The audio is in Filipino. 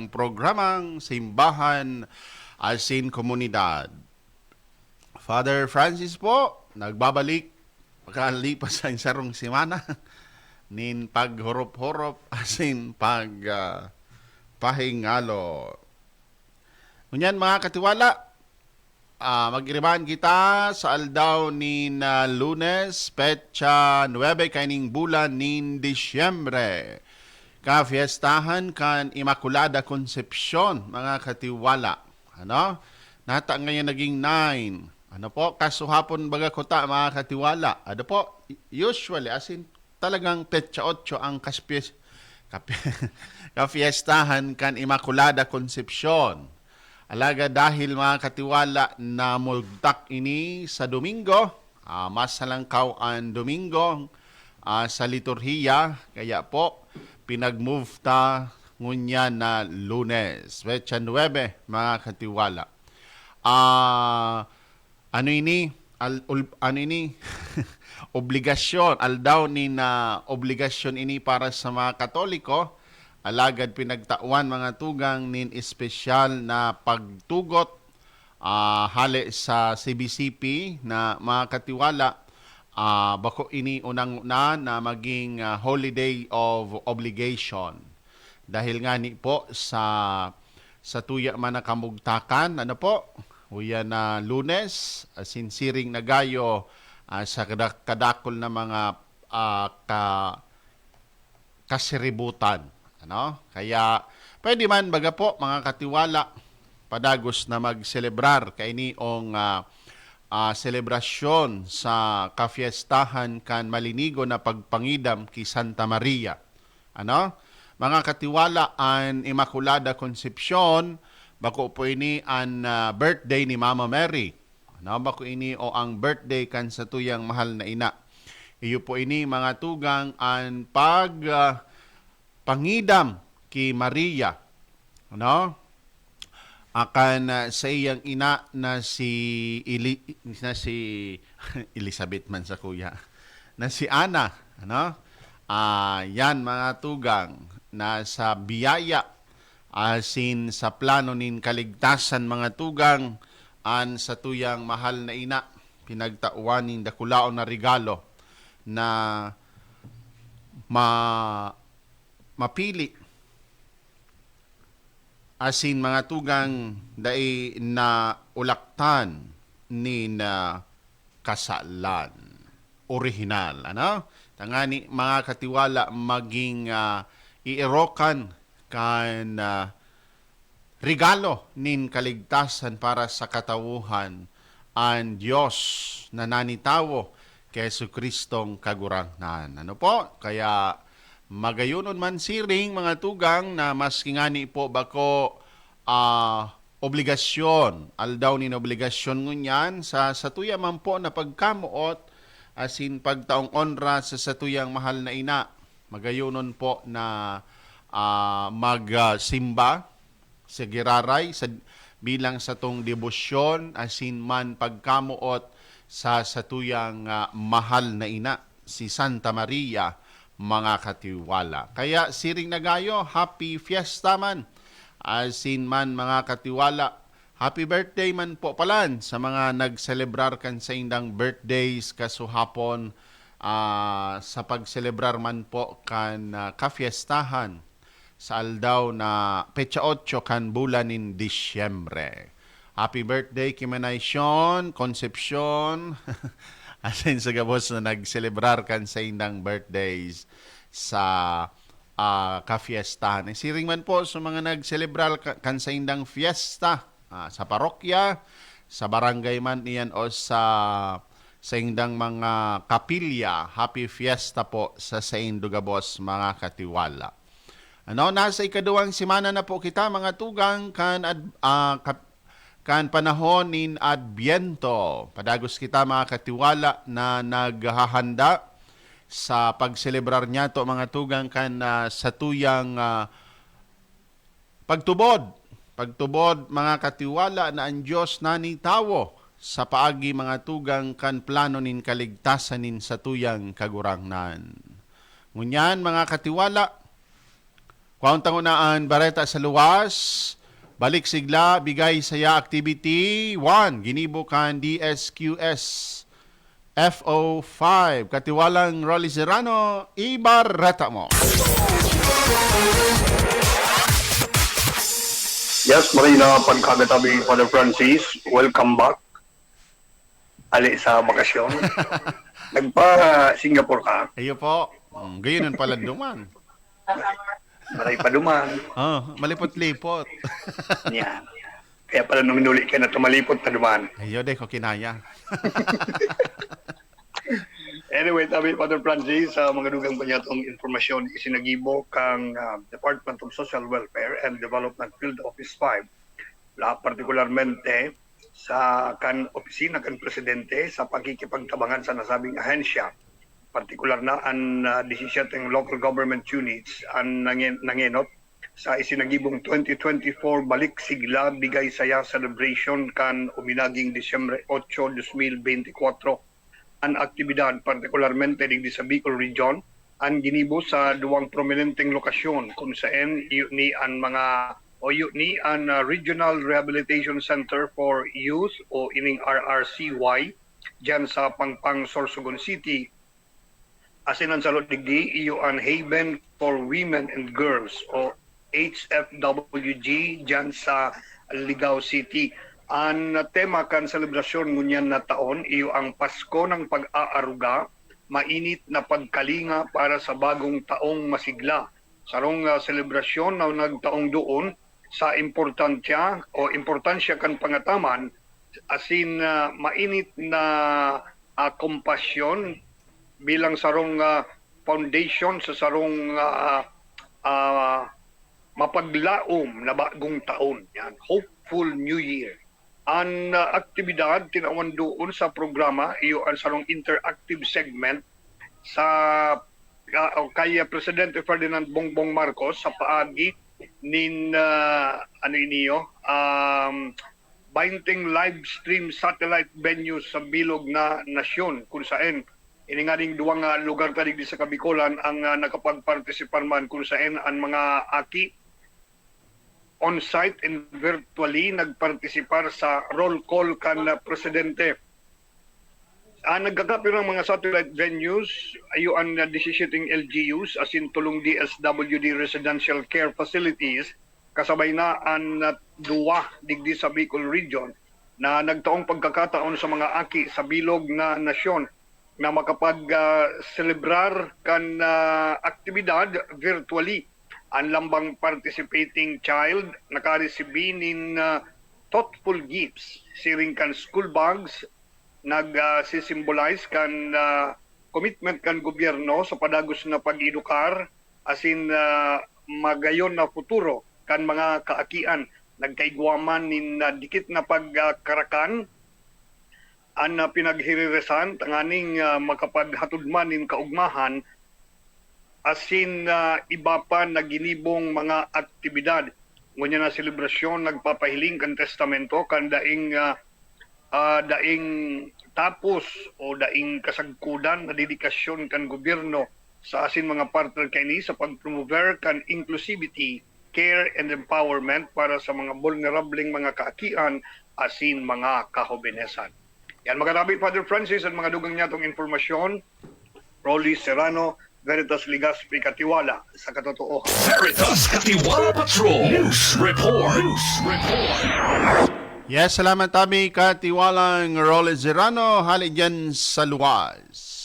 iyang programang Simbahan Asin Komunidad. Father Francis po, nagbabalik makalipas sa sarong simana nin paghorop-horop asin pahingalo. Ngunyan mga katiwala, mag-iriman kita sa aldaw ni Lunes, petsa 9 kaining bulan nin Disyembre. Ka-fiestahan kan Immaculada Concepcion, mga katiwala. Ano? Nata ngayon naging 9. Ano po? Kasuhapon baga kota, mga katiwala. Ano po? Usually, as in, talagang petsa 8 ang ka-fiestahan kan Immaculada Concepcion. Alaga dahil mga katiwala na multak ini sa Domingo, mas salangkaw ang Domingo sa liturhiya, kaya po pinag-move ta ngunya na Lunes, Petsa 9, mga katiwala. Ano ini? Ano ini? Obligasyon, aldaw ni na obligasyon ini para sa mga Katoliko. Alagad pinagtauan mga tugang nin espesyal na pagtugot hali sa CBCP na mga katiwala bako ini unang-una na maging holiday of obligation. Dahil nga ni po sa tuya man na kamugtakan, ano po, huya na Lunes, sinsiring na gayo sa kadakol na mga kasiributan. Ano? Kaya pwede man baga po mga katiwala padagos na magselebrar kaini ong selebrasyon sa kafiestahan kan malinigo na pagpangidam ki Santa Maria. Ano? Mga katiwala an Immaculada Concepcion bako po ini an birthday ni Mama Mary. Ano? Bako ini o ang birthday kan sa tuyang mahal na ina. Iyo po ini mga tugang an pangidam ki Maria, ano? Akan sa iyang ina na si Elizabeth man sa kuya, na si Ana, ano? Yan mga tugang na sa biyaya asin sa plano nin kaligtasan mga tugang an sa tuyang mahal na ina pinagtauan nin dakulaon na regalo na mapili asin mga tugang dai na ulaktan ni na kasalan original, ano? Tangani mga katiwala maging iirokan kan regalo nin kaligtasan para sa katawuhan ang Diyos na nanitawo kay Jesucristong kagurangnan. Ano po? Kaya magayunon man siring mga tugang na mas kingani po bako obligasyon, aldaw ni obligasyon ngunyan sa satuya man po na pagkamuot asin pagtaong onra sa satuyang mahal na ina. Magayunon po na magsimba sa giraray sa bilang sa tong debosyon asin man pagkamuot sa satuyang mahal na ina si Santa Maria, mga katiwala. Kaya siring na gayo, happy fiesta man. Asin man mga katiwala, happy birthday man po palan sa mga nagselebrar kan sa indang birthdays kasuhapon sa pagselebrar man po kan kafiestahan sa aldaw na petsa 8 kan bulan nin Disyembre. Happy birthday Kimenasyon, Concepcion, asin sa gabos na nagselebrar kan sa indang birthdays sa ka-fiestahan. Siring man po sa mga nagselebrar kan sa indang fiesta sa parokya, sa barangay man iyan o sa indang mga kapilya. Happy fiesta po sa indo gabos mga katiwala. Ano, nasa ikaduhang simana na po kita mga tugang kan panahon nin Adbyento. Padagos kita mga katiwala na naghahanda sa pagselebrar niya to mga tugang kan sa tuyang pagtubod mga katiwala na ang Diyos nanitawo sa paagi mga tugang kan plano nin kaligtasan nin sa tuyang kagurangnan. Ngunyan mga katiwala, Kuang tangunaan bareta sa luwas. Balik sigla, bigay saya activity 1. Ginibukan DSQS FO5. Katiwalang Rolly Serrano, ibareta mo. Yes, Marina, pagkagatabi, Father Francis, welcome back. Ali sa bakasyon. Nagpa-Singapore ka, Iyo po. Gayon pala duman. maray pa duman. Malipot-lipot. Yan. Kaya pala nung minuli ka na tumalipot pa duman. Ayo, de ko kinaya. Anyway, tabi, Father Francis, mga dugang pa niya itong informasyon isinagibo kang Department of Social Welfare and Development Field Office 5. Partikularmente sa kan opisina kan presidente sa pagkikipagtabangan sa nasabing ahensya. Partikular na ang 17 local government units ang nangenot sa isinagibong 2024 Balik Sigla Bigay Saya Celebration kan uminaging Disyembre 8, 2024. Ang aktibidad partikularmente digdi sa Bicol Region ang ginibo sa duwang prominenteng lokasyon kung saan ni ang mga ni ang Regional Rehabilitation Center for Youth o ining RRCY diyan sa Pangpang, Sorsogon City. Asin ang salot digdi iyo ang Haven for Women and Girls o HFWG diyan sa Ligao City. Ang tema kan selebrasyon ngunyan na taon iyo ang Pasko ng Pag-aaruga, mainit na pagkalinga para sa bagong taong masigla. Sarong selebrasyon na nagtaong doon sa importansya kan pangataman asin mainit na kompasyon bilang sarong foundation sa sarong mapaglaom na bagong taon. Yan, Hopeful New Year. Ang aktibidad tinawan doon sa programa iyo ang sarong interactive segment sa kay Presidente Ferdinand Bongbong Marcos sa paagi nin 20 live stream satellite venues sa bilog na nasyon kung saan ininganing duwang lugar tadig sa Kabikolan ang nakapagpartisipan man kung saan ang mga aki on-site and virtually nagpartisipar sa roll call kan presidente. Nagkakapir ng mga satellite venues ayo ang 17 LGUs asin tulong DSWD residential care facilities kasabay na ang duwa digdi sa Bicol Region na nagtaong pagkakataon sa mga aki sa bilog na nasyon na makapag-celebrar kan aktibidad virtually. Ang lambang participating child nakareceive nin thoughtful gifts siring kan school bags nagsisimbolize kan commitment kan gobyerno sa padagos na pag-edukar asin magayon na futuro kan mga kaakian. Nagkaigwaman nin dikit na pagkarakan ang pinaghiriresan tanganing makapaghatudman nin kaugmahan asin iba pa na ginibong mga aktibidad. Ngunya na selebrasyon nagpapahiling kan testamento kan daing tapos o daing kasagkudan na dedikasyon kan gobyerno sa asin mga partner kaini sa pagpromover kan inclusivity, care and empowerment para sa mga vulnerableng mga kaakian asin mga kahobenesan. Yan mga David, Father Francis at mga dugang niya itong informasyon. Rolly Serrano, Veritas Ligaspi Katiwala sa katotoo. Veritas Katiwala Patrol News Report. Yes, salamat tabi katiwalang Rolly Serrano. Hali dyan sa luwas.